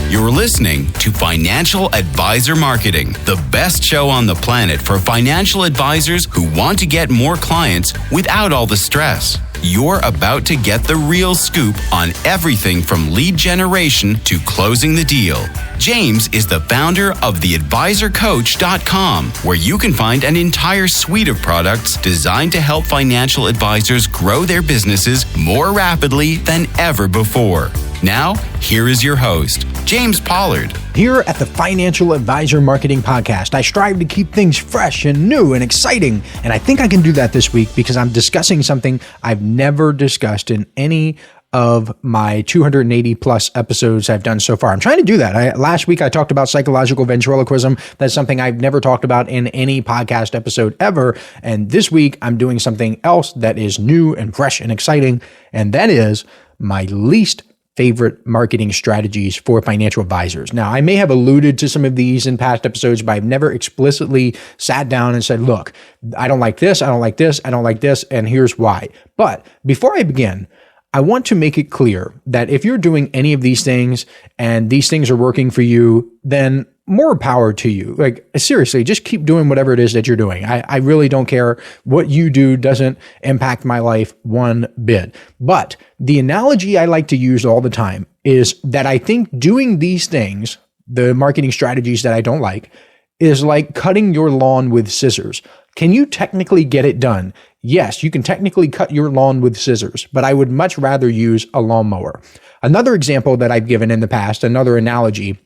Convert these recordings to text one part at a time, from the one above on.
You're listening to Financial Advisor Marketing, the best show on the planet for financial advisors who want to get more clients without all the stress. You're about to get the real scoop on everything from lead generation to closing the deal. James is the founder of theadvisorcoach.com, where you can find an entire suite of products designed to help financial advisors grow their businesses more rapidly than ever before. Now, here is your host, James Pollard. Here at the Financial Advisor Marketing Podcast, I strive to keep things fresh and new and exciting. And I think I can do that this week because I'm discussing something I've never discussed in any of my 280 plus episodes I've done so far. I'm trying to do that. Last week, I talked about psychological ventriloquism. That's something I've never talked about in any podcast episode ever. And this week, I'm doing something else that is new and fresh and exciting. And that is my least favorite marketing strategies for financial advisors. Now, I may have alluded to some of these in past episodes, but I've never explicitly sat down and said, look, I don't like this, I don't like this, I don't like this, and here's why. But before I begin, I want to make it clear that if you're doing any of these things and these things are working for you, then more power to you. Like, seriously, just keep doing whatever it is that you're doing. I really don't care. What you do doesn't impact my life one bit. But the analogy I like to use all the time is that I think doing these things, the marketing strategies that I don't like, is like cutting your lawn with scissors. Can you technically get it done? Yes, you can technically cut your lawn with scissors, but I would much rather use a lawnmower. Another example that I've given in the past, another analogy,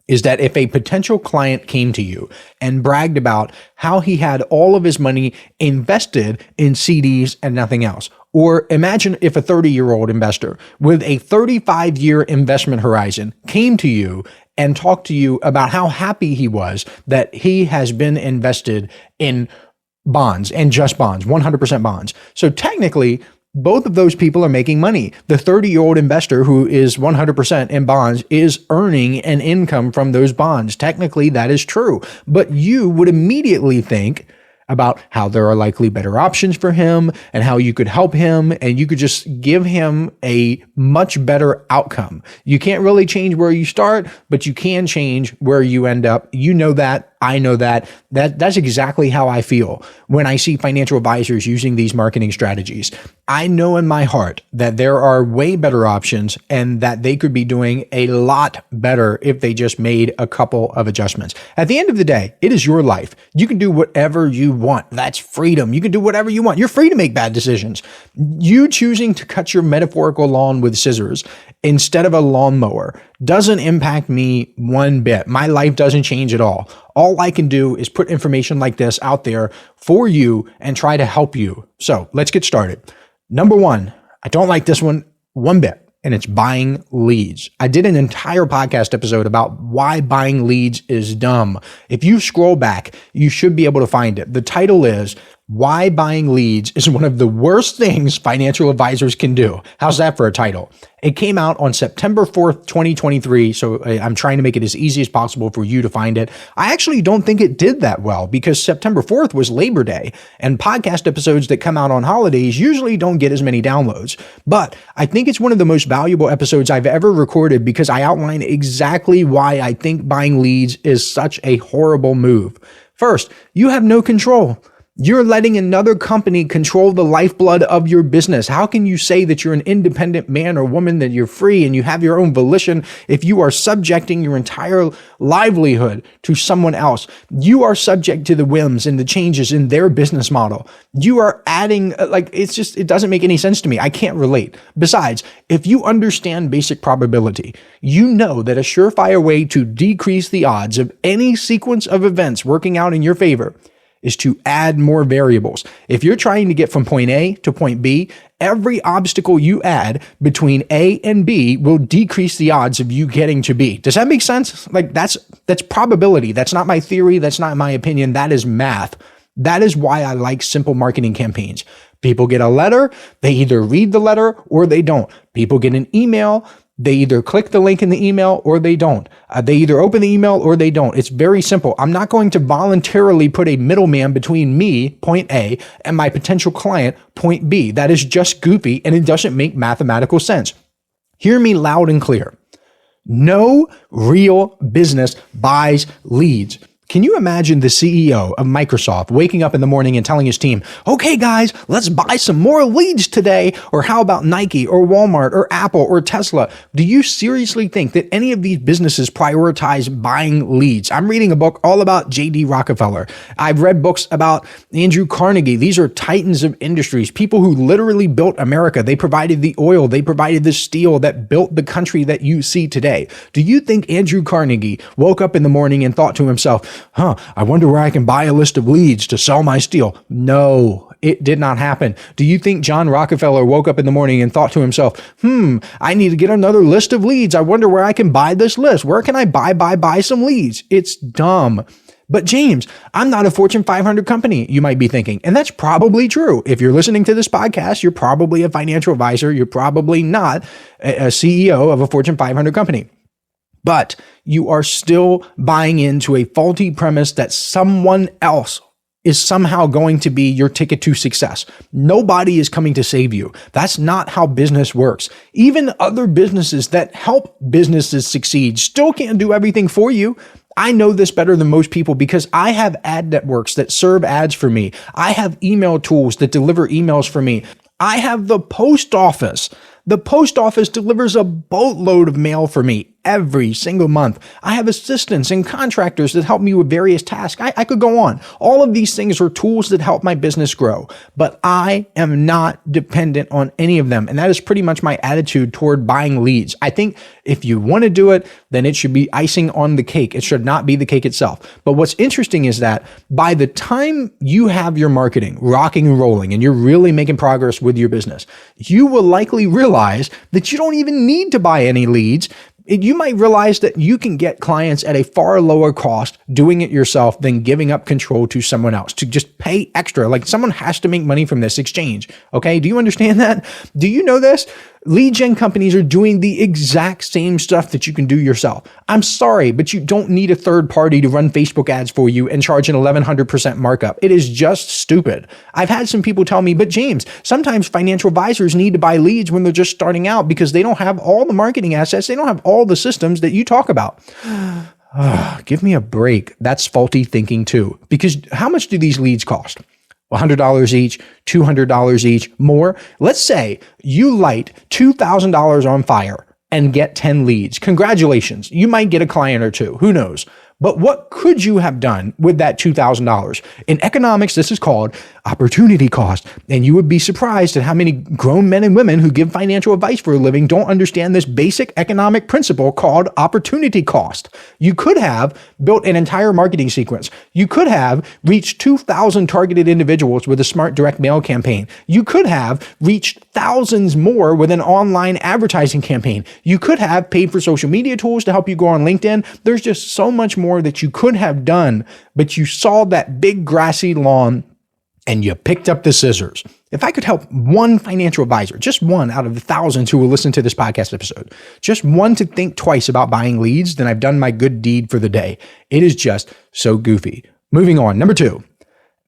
is that if a potential client came to you and bragged about how he had all of his money invested in CDs and nothing else, or imagine if a 30-year-old investor with a 35-year investment horizon came to you and talked to you about how happy he was that he has been invested in bonds and just bonds, 100% bonds. So technically, both of those people are making money. The 30-year-old investor who is 100% in bonds is earning an income from those bonds. Technically, that is true. But you would immediately think about how there are likely better options for him and how you could help him and you could just give him a much better outcome. You can't really change where you start, but you can change where you end up. You know that. I know that. That's exactly how I feel when I see financial advisors using these marketing strategies. I know in my heart that there are way better options and that they could be doing a lot better if they just made a couple of adjustments. At the end of the day, it is your life. You can do whatever you want. That's freedom. You can do whatever you want. You're free to make bad decisions. You choosing to cut your metaphorical lawn with scissors instead of a lawnmower doesn't impact me one bit. My life doesn't change at all. All I can do is put information like this out there for you and try to help you. So let's get started. Number one, I don't like this one bit, and it's buying leads. I did an entire podcast episode about why buying leads is dumb. If you scroll back, you should be able to find it. The title is Why Buying Leads is One of the Worst Things Financial Advisors Can Do. How's that for a title? It came out on September 4th, 2023, so I'm trying to make it as easy as possible for you to find it. I actually don't think it did that well because September 4th was Labor Day, and podcast episodes that come out on holidays usually don't get as many downloads. But I think it's one of the most valuable episodes I've ever recorded because I outline exactly why I think buying leads is such a horrible move. First, you have no control. You're letting another company control the lifeblood of your business. How can you say that you're an independent man or woman, that you're free and you have your own volition if you are subjecting your entire livelihood to someone else? You are subject to the whims and the changes in their business model. You are adding, it doesn't make any sense to me. I can't relate. Besides, if you understand basic probability, you know that a surefire way to decrease the odds of any sequence of events working out in your favor is to add more variables. If you're trying to get from point A to point B, every obstacle you add between A and B will decrease the odds of you getting to B. Does that make sense? Like that's probability. That's not my theory. That's not my opinion. That is math. That is why I like simple marketing campaigns. People get a letter. They either read the letter or they don't. People get an email. They either click the link in the email or they don't. They either open the email or they don't. It's very simple. I'm not going to voluntarily put a middleman between me, point A, and my potential client, point B. That is just goofy and it doesn't make mathematical sense. Hear me loud and clear. No real business buys leads. Can you imagine the CEO of Microsoft waking up in the morning and telling his team, okay, guys, let's buy some more leads today? Or how about Nike or Walmart or Apple or Tesla? Do you seriously think that any of these businesses prioritize buying leads? I'm reading a book all about J.D. Rockefeller. I've read books about Andrew Carnegie. These are titans of industries, people who literally built America. They provided the oil. They provided the steel that built the country that you see today. Do you think Andrew Carnegie woke up in the morning and thought to himself, I wonder where I can buy a list of leads to sell my steel? No, it did not happen. Do you think John Rockefeller woke up in the morning and thought to himself, I need to get another list of leads. I wonder where I can buy this list. Where can I buy some leads? It's dumb. But James, I'm not a Fortune 500 company, you might be thinking. And that's probably true. If you're listening to this podcast, you're probably a financial advisor. You're probably not a CEO of a Fortune 500 company. But you are still buying into a faulty premise that someone else is somehow going to be your ticket to success. Nobody is coming to save you. That's not how business works. Even other businesses that help businesses succeed still can't do everything for you. I know this better than most people because I have ad networks that serve ads for me. I have email tools that deliver emails for me. I have the post office. The post office delivers a boatload of mail for me every single month. I have assistants and contractors that help me with various tasks. I could go on. All of these things are tools that help my business grow, but I am not dependent on any of them. And that is pretty much my attitude toward buying leads. I think if you want to do it, then it should be icing on the cake. It should not be the cake itself. But what's interesting is that by the time you have your marketing rocking and rolling and you're really making progress with your business, you will likely realize that you don't even need to buy any leads. You might realize that you can get clients at a far lower cost doing it yourself than giving up control to someone else, to just pay extra. Like someone has to make money from this exchange. Okay. Do you understand that? Do you know this? Lead gen companies are doing the exact same stuff that you can do yourself. I'm sorry, but you don't need a third party to run Facebook ads for you and charge an 1100% markup. It is just stupid. I've had some people tell me, but James, sometimes financial advisors need to buy leads when they're just starting out because they don't have all the marketing assets. They don't have all the systems that you talk about. Give me a break. That's faulty thinking too. Because how much do these leads cost? $100 each, $200 each, more. Let's say you light $2,000 on fire and get 10 leads. Congratulations. You might get a client or two. Who knows? But what could you have done with that $2,000? In economics, this is called opportunity cost. And you would be surprised at how many grown men and women who give financial advice for a living don't understand this basic economic principle called opportunity cost. You could have built an entire marketing sequence. You could have reached 2,000 targeted individuals with a smart direct mail campaign. You could have reached thousands more with an online advertising campaign. You could have paid for social media tools to help you go on LinkedIn. There's just so much more that you could have done, but you saw that big grassy lawn and you picked up the scissors. If I could help one financial advisor, just one out of the thousands who will listen to this podcast episode, just one to think twice about buying leads, then I've done my good deed for the day. It is just so goofy. Moving on. Number 2,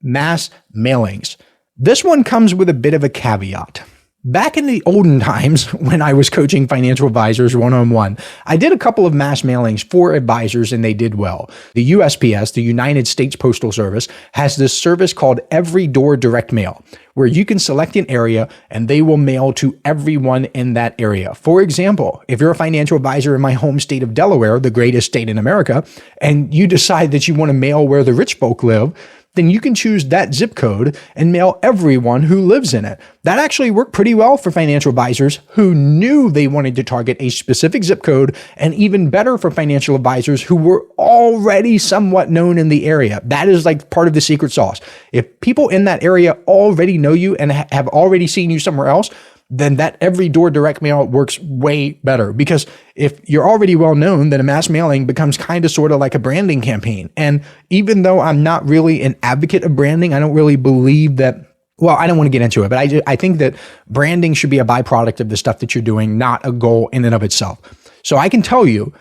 mass mailings. This one comes with a bit of a caveat. Back in the olden times when I was coaching financial advisors one-on-one, I did a couple of mass mailings for advisors and they did well. The USPS, the United States Postal Service, has this service called Every Door Direct Mail, where you can select an area and they will mail to everyone in that area. For example, if you're a financial advisor in my home state of Delaware, the greatest state in America, and you decide that you want to mail where the rich folk live, then you can choose that zip code and mail everyone who lives in it. That actually worked pretty well for financial advisors who knew they wanted to target a specific zip code, and even better for financial advisors who were already somewhat known in the area. That is like part of the secret sauce. If people in that area already know you and have already seen you somewhere else, then that every door direct mail works way better. Because if you're already well known, then a mass mailing becomes kind of sort of like a branding campaign. And even though I'm not really an advocate of branding, I don't really believe that, well, I don't want to get into it, but I think that branding should be a byproduct of the stuff that you're doing, not a goal in and of itself. So I can tell you,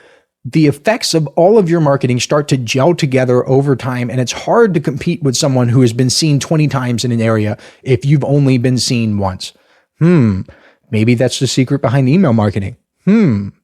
the effects of all of your marketing start to gel together over time, and it's hard to compete with someone who has been seen 20 times in an area if you've only been seen once. Maybe that's the secret behind email marketing.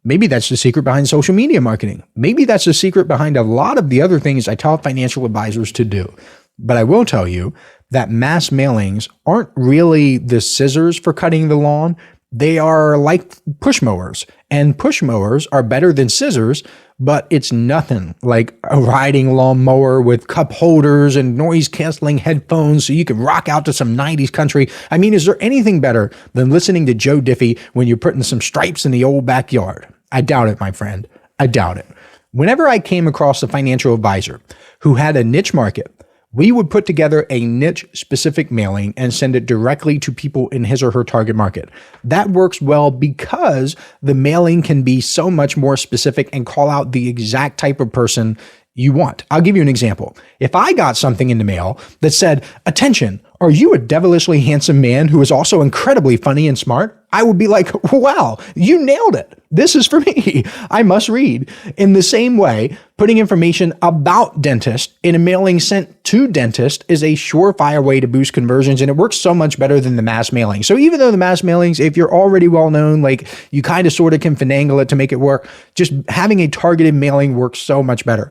Maybe that's the secret behind social media marketing. Maybe that's the secret behind a lot of the other things I tell financial advisors to do. But I will tell you that mass mailings aren't really the scissors for cutting the lawn. They are like push mowers, and push mowers are better than scissors, but it's nothing like a riding lawn mower with cup holders and noise canceling headphones so you can rock out to some 90s country. I mean, is there anything better than listening to Joe Diffie when you're putting some stripes in the old backyard? I doubt it, my friend. I doubt it. Whenever I came across a financial advisor who had a niche market, we would put together a niche specific mailing and send it directly to people in his or her target market. That works well because the mailing can be so much more specific and call out the exact type of person you want. I'll give you an example. If I got something in the mail that said, "Attention, are you a devilishly handsome man who is also incredibly funny and smart?" I would be like, "Wow, you nailed it. This is for me. I must read." In the same way, putting information about dentist in a mailing sent to dentist is a surefire way to boost conversions, and it works so much better than the mass mailing. So even though the mass mailings, if you're already well known, like you kind of sort of can finagle it to make it work, just having a targeted mailing works so much better.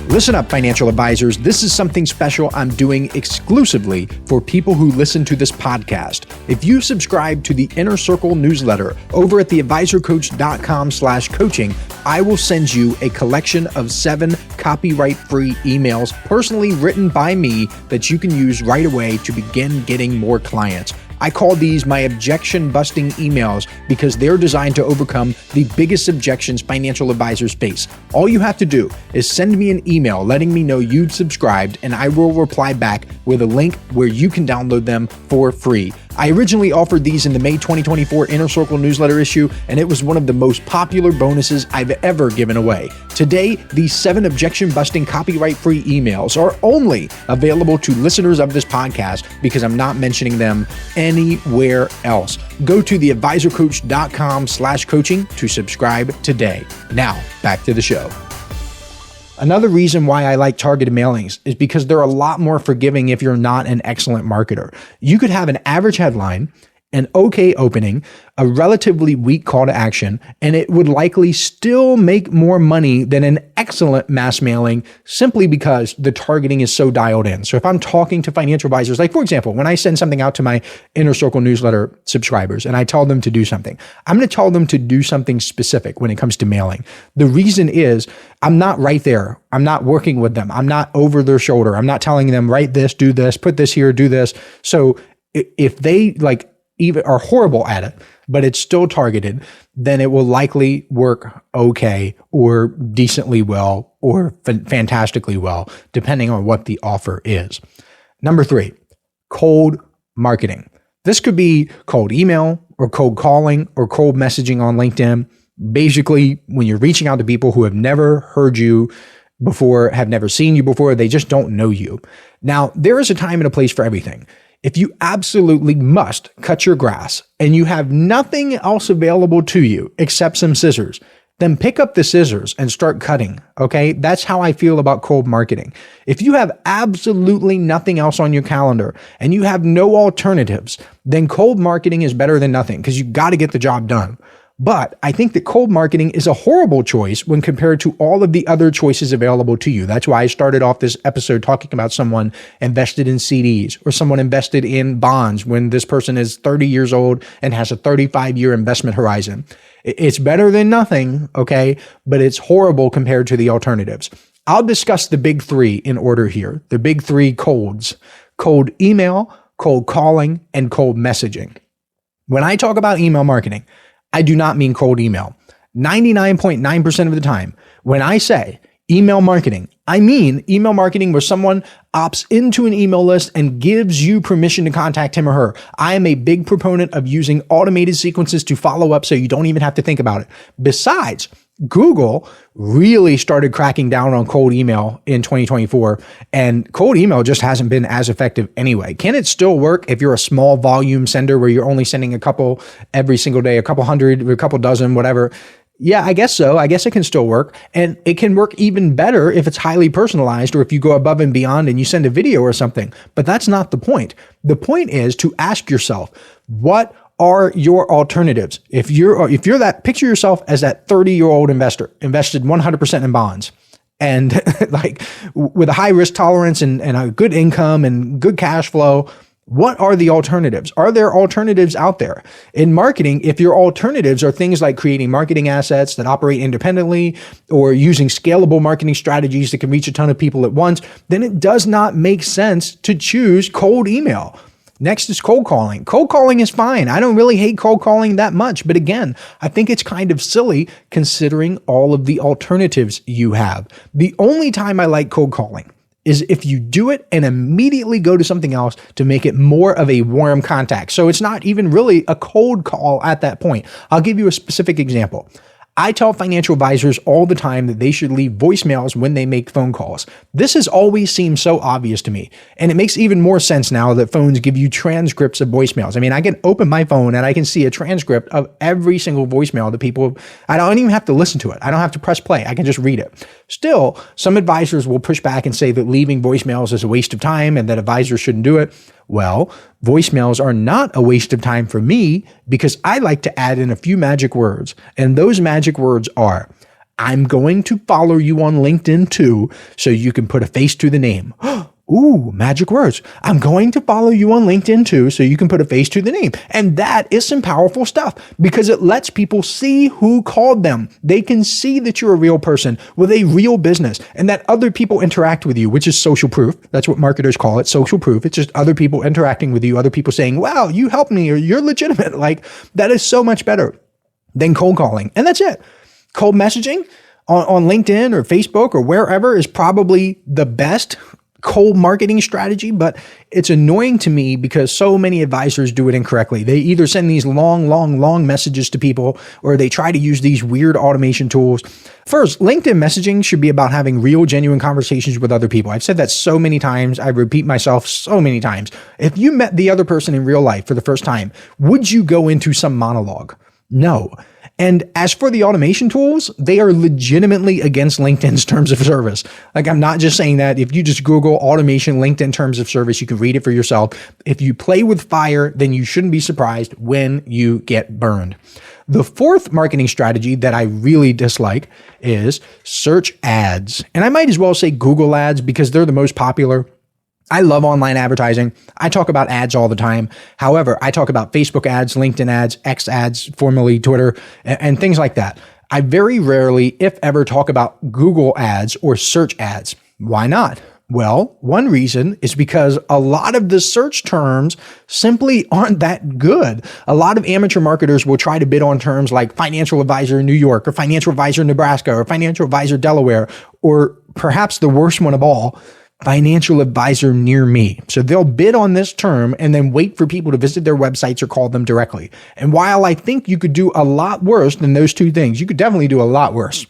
Listen up, financial advisors. This is something special I'm doing exclusively for people who listen to this podcast. If you subscribe to the Inner Circle newsletter over at theadvisorcoach.com/coaching, I will send you a collection of 7 copyright-free emails personally written by me that you can use right away to begin getting more clients. I call these my objection-busting emails because they're designed to overcome the biggest objections financial advisors face. All you have to do is send me an email letting me know you've subscribed, and I will reply back with a link where you can download them for free. I originally offered these in the May 2024 Inner Circle newsletter issue, and it was one of the most popular bonuses I've ever given away. Today, these 7 objection-busting copyright-free emails are only available to listeners of this podcast because I'm not mentioning them anywhere else. Go to theadvisorcoach.com/coaching to subscribe today. Now, back to the show. Another reason why I like targeted mailings is because they're a lot more forgiving if you're not an excellent marketer. You could have an average headline, an okay opening, a relatively weak call to action, and it would likely still make more money than an excellent mass mailing simply because the targeting is so dialed in. So if I'm talking to financial advisors, like for example, when I send something out to my Inner Circle newsletter subscribers and I tell them to do something, I'm going to tell them to do something specific when it comes to mailing. The reason is I'm not right there. I'm not working with them. I'm not over their shoulder. I'm not telling them, write this, do this, put this here, do this. So if they even are horrible at it, but it's still targeted, then it will likely work okay or decently well or fantastically well, depending on what the offer is. Number 3, cold marketing. This could be cold email or cold calling or cold messaging on LinkedIn. Basically, when you're reaching out to people who have never heard you before, have never seen you before, they just don't know you. Now, there is a time and a place for everything. If you absolutely must cut your grass and you have nothing else available to you except some scissors, then pick up the scissors and start cutting, okay? That's how I feel about cold marketing. If you have absolutely nothing else on your calendar and you have no alternatives, then cold marketing is better than nothing because you got to get the job done. But I think that cold marketing is a horrible choice when compared to all of the other choices available to you. That's why I started off this episode talking about someone invested in CDs or someone invested in bonds when this person is 30 years old and has a 35-year investment horizon. It's better than nothing, okay? But it's horrible compared to the alternatives. I'll discuss the big 3 in order here. The big 3 colds: cold email, cold calling, and cold messaging. When I talk about email marketing, I do not mean cold email. 99.9% of the time, when I say email marketing, I mean email marketing where someone opts into an email list and gives you permission to contact him or her. I am a big proponent of using automated sequences to follow up so you don't even have to think about it. Besides, Google really started cracking down on cold email in 2024, and cold email just hasn't been as effective anyway. Can it still work if you're a small volume sender where you're only sending a couple every single day, a couple hundred, a couple dozen, whatever? Yeah, I guess so. I guess it can still work. And it can work even better if it's highly personalized or if you go above and beyond and you send a video or something. But that's not the point. The point is to ask yourself, what are your alternatives? If you're that, picture yourself as that 30-year-old investor, invested 100% in bonds, and like with a high risk tolerance and a good income and good cash flow. What are the alternatives? Are there alternatives out there? In marketing, if your alternatives are things like creating marketing assets that operate independently or using scalable marketing strategies that can reach a ton of people at once, then it does not make sense to choose cold email. Next is cold calling. Cold calling is fine. I don't really hate cold calling that much. But again, I think it's kind of silly considering all of the alternatives you have. The only time I like cold calling is if you do it and immediately go to something else to make it more of a warm contact. So it's not even really a cold call at that point. I'll give you a specific example. I tell financial advisors all the time that they should leave voicemails when they make phone calls. This has always seemed so obvious to me. And it makes even more sense now that phones give you transcripts of voicemails. I mean, I can open my phone and I can see a transcript of every single voicemail that people, I don't even have to listen to it. I don't have to press play. I can just read it. Still, some advisors will push back and say that leaving voicemails is a waste of time and that advisors shouldn't do it. Well, voicemails are not a waste of time for me because I like to add in a few magic words. And those magic words are, I'm going to follow you on LinkedIn too, so you can put a face to the name. Ooh, magic words. I'm going to follow you on LinkedIn too, so you can put a face to the name. And that is some powerful stuff because it lets people see who called them. They can see that you're a real person with a real business and that other people interact with you, which is social proof. That's what marketers call it, social proof. It's just other people interacting with you, other people saying, wow, you helped me or you're legitimate. Like that is so much better than cold calling. And that's it. Cold messaging on LinkedIn or Facebook or wherever is probably the best cold marketing strategy, but it's annoying to me because so many advisors do it incorrectly. They either send these long messages to people or they try to use these weird automation tools. First, LinkedIn messaging should be about having real, genuine conversations with other people. I've said that so many times. I repeat myself so many times. If you met the other person in real life for the first time, would you go into some monologue? No. And as for the automation tools, they are legitimately against LinkedIn's terms of service. Like, I'm not just saying that. If you just Google automation LinkedIn terms of service, you can read it for yourself. If you play with fire, then you shouldn't be surprised when you get burned. The fourth marketing strategy that I really dislike is search ads. And I might as well say Google ads because they're the most popular. I love online advertising. I talk about ads all the time. However, I talk about Facebook ads, LinkedIn ads, X ads, formerly Twitter, and things like that. I very rarely, if ever, talk about Google ads or search ads. Why not? Well, one reason is because a lot of the search terms simply aren't that good. A lot of amateur marketers will try to bid on terms like financial advisor in New York or financial advisor in Nebraska or financial advisor Delaware, or perhaps the worst one of all, financial advisor near me. So they'll bid on this term and then wait for people to visit their websites or call them directly. And while I think you could do a lot worse than those two things, you could definitely do a lot worse.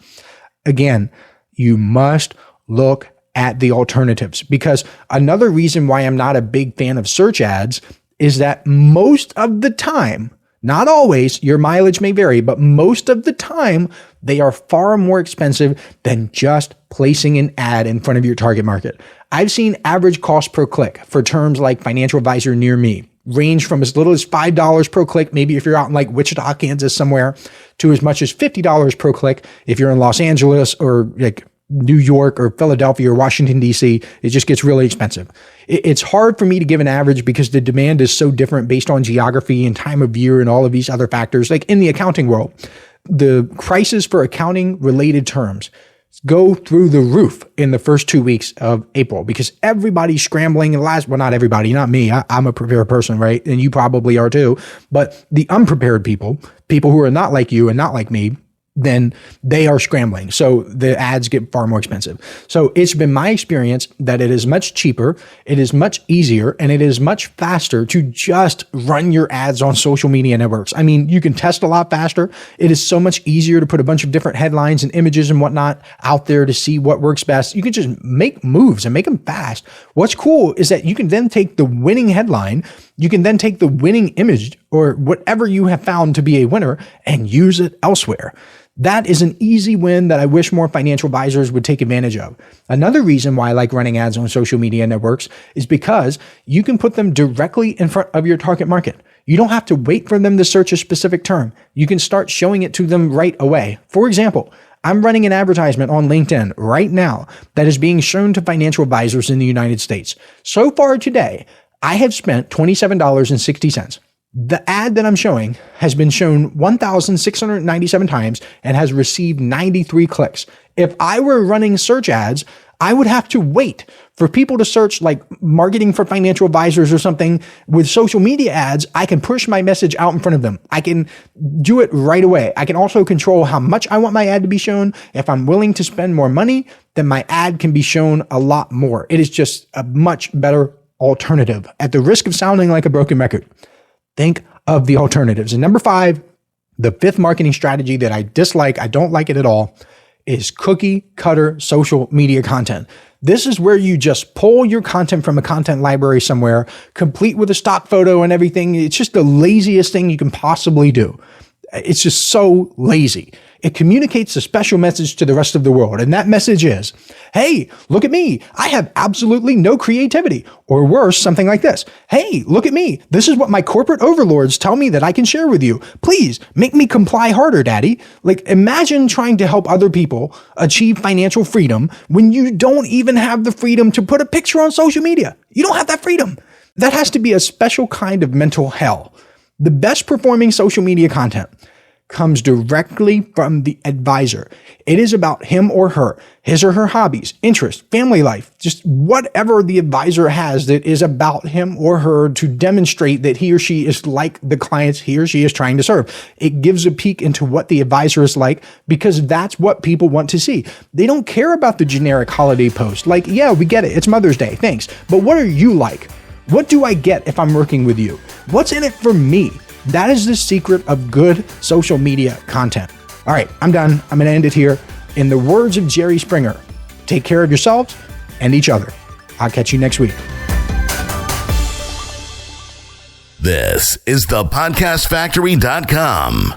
Again, you must look at the alternatives, because another reason why I'm not a big fan of search ads is that most of the time, not always, your mileage may vary, but most of the time, they are far more expensive than just placing an ad in front of your target market. I've seen average cost per click for terms like financial advisor near me range from as little as $5 per click, maybe if you're out in like Wichita, Kansas somewhere, to as much as $50 per click if you're in Los Angeles or like New York or Philadelphia or Washington, D.C. It just gets really expensive. It's hard for me to give an average because the demand is so different based on geography and time of year and all of these other factors. Like in the accounting world, the prices for accounting related terms go through the roof in the first 2 weeks of April because everybody's scrambling and well, not everybody, not me. I'm a prepared person, right? And you probably are too. But the unprepared people who are not like you and not like me, then they are scrambling. So the ads get far more expensive. So it's been my experience that it is much cheaper, it is much easier, and it is much faster to just run your ads on social media networks. I mean, you can test a lot faster. It is so much easier to put a bunch of different headlines and images and whatnot out there to see what works best. You can just make moves and make them fast. What's cool is that you can then take the winning headline, you can then take the winning image or whatever you have found to be a winner and use it elsewhere. That is an easy win that I wish more financial advisors would take advantage of. Another reason why I like running ads on social media networks is because you can put them directly in front of your target market. You don't have to wait for them to search a specific term. You can start showing it to them right away. For example, I'm running an advertisement on LinkedIn right now that is being shown to financial advisors in the United States. So far today, I have spent $27.60. The ad that I'm showing has been shown 1,697 times and has received 93 clicks. If I were running search ads, I would have to wait for people to search like marketing for financial advisors or something. With social media ads, I can push my message out in front of them. I can do it right away. I can also control how much I want my ad to be shown. If I'm willing to spend more money, then my ad can be shown a lot more. It is just a much better alternative. At the risk of sounding like a broken record, think of the alternatives. And number 5, the 5th marketing strategy that I dislike, I don't like it at all, is cookie cutter social media content. This is where you just pull your content from a content library somewhere, complete with a stock photo and everything. It's just the laziest thing you can possibly do. It's just so lazy. It communicates a special message to the rest of the world. And that message is, hey, look at me. I have absolutely no creativity. Or worse, something like this. Hey, look at me. This is what my corporate overlords tell me that I can share with you. Please make me comply harder, daddy. Like, imagine trying to help other people achieve financial freedom when you don't even have the freedom to put a picture on social media. You don't have that freedom. That has to be a special kind of mental hell. The best performing social media content comes directly from the advisor. It is about him or her, his or her hobbies, interests, family life, just whatever the advisor has that is about him or her to demonstrate that he or she is like the clients he or she is trying to serve. It gives a peek into what the advisor is like because that's what people want to see. They don't care about the generic holiday post. Like, yeah, we get it. It's Mother's Day. Thanks. But what are you like? What do I get if I'm working with you? What's in it for me? That is the secret of good social media content. All right, I'm done. I'm going to end it here. In the words of Jerry Springer, take care of yourselves and each other. I'll catch you next week. This is the podcastfactory.com.